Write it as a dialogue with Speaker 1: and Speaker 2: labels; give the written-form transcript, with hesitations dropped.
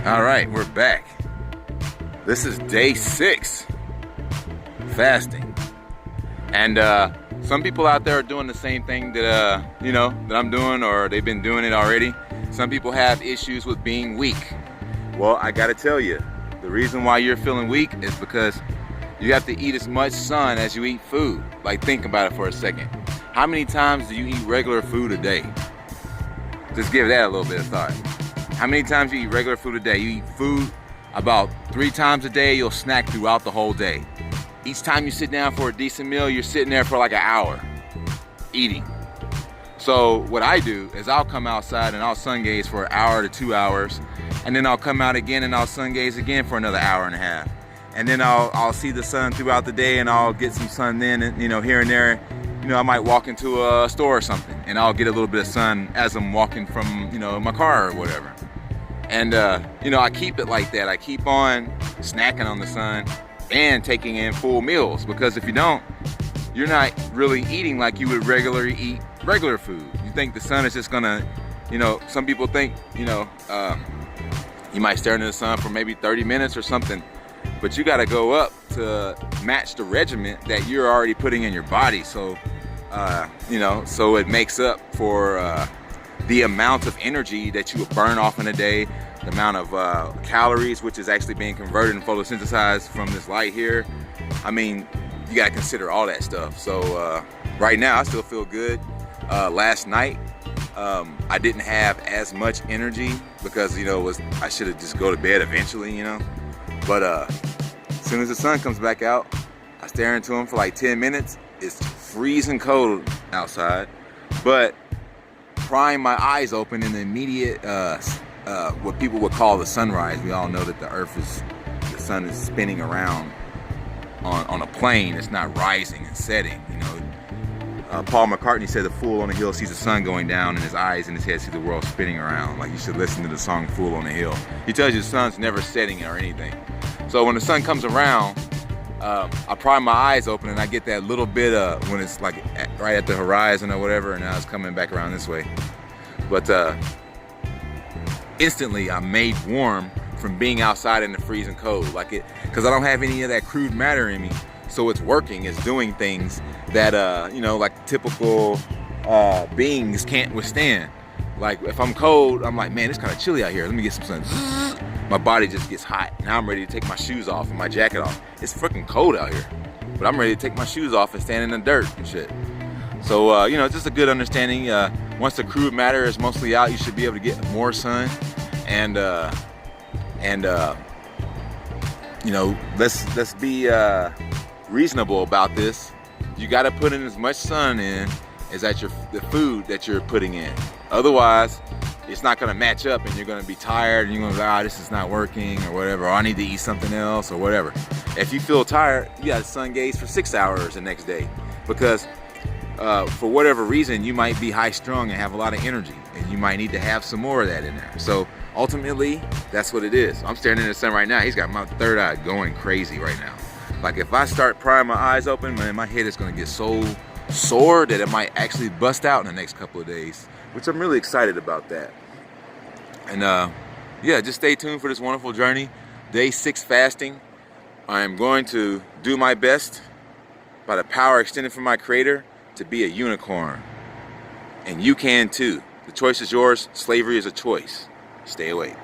Speaker 1: All right, we're back. This is day 6 fasting, and some people out there are doing the same thing that that I'm doing, or they've been doing it already. Some people have issues with being weak. Well, I gotta tell you, the reason why you're feeling weak is because you have to eat as much sun as you eat food. Like, think about it for a second. How many times do you eat regular food a day? Just give that a little bit of thought. How many times do you eat regular food a day? You eat food about 3 times a day. You'll snack throughout the whole day. Each time you sit down for a decent meal, you're sitting there for like an hour eating. So what I do is I'll come outside and I'll sun gaze for an hour to 2 hours, and then I'll come out again and I'll sun gaze again for another hour and a half. And then I'll see the sun throughout the day, and I'll get some sun then, and here and there. I might walk into a store or something, and I'll get a little bit of sun as I'm walking from my car or whatever. And I keep it like that. I keep on snacking on the sun and taking in full meals, because if you don't, you're not really eating like you would regularly eat regular food. You think the sun is just gonna, some people think, you might stare into the sun for maybe 30 minutes or something, but you gotta go up to match the regimen that you're already putting in your body. So, so it makes up for the amount of energy that you would burn off in a day, the amount of calories, which is actually being converted and photosynthesized from this light here. I mean, you gotta consider all that stuff. So right now I still feel good. Last night I didn't have as much energy because I should have just go to bed eventually, but as soon as the sun comes back out, I stare into him for like 10 minutes. It's freezing cold outside, but prying my eyes open in the immediate what people would call the sunrise. We all know that the sun is spinning around on a plane. It's not rising and setting. Paul McCartney said the fool on the hill sees the sun going down, and his eyes and his head see the world spinning around. Like, you should listen to the song Fool on the Hill. He tells you the sun's never setting or anything. So when the sun comes around, I pry my eyes open and I get that little bit of, when it's like right at the horizon or whatever, and now it's coming back around this way. But instantly I'm made warm from being outside in the freezing cold, because I don't have any of that crude matter in me. So it's working, it's doing things that, like typical beings can't withstand. Like, if I'm cold, I'm like, man, it's kind of chilly out here. Let me get some sun. My body just gets hot. Now I'm ready to take my shoes off and my jacket off. It's freaking cold out here, but I'm ready to take my shoes off and stand in the dirt and shit. So, it's just a good understanding. Once the crude matter is mostly out, you should be able to get more sun. And let's be reasonable about this. You got to put in as much sun in as the food that you're putting in. Otherwise, it's not going to match up, and you're going to be tired, and you're going to go, this is not working, or whatever, or I need to eat something else, or whatever. If you feel tired, you got to sun gaze for 6 hours the next day, because for whatever reason, you might be high strung and have a lot of energy, and you might need to have some more of that in there. So ultimately, that's what it is. I'm staring in the sun right now. He's got my third eye going crazy right now. Like, if I start prying my eyes open, man, my head is going to get so sore that it might actually bust out in the next couple of days, which I'm really excited about that. And yeah, just stay tuned for this wonderful journey. Day 6 fasting. I am going to do my best, by the power extended from my Creator, to be a unicorn. And you can too. The choice is yours. Slavery is a choice. Stay away.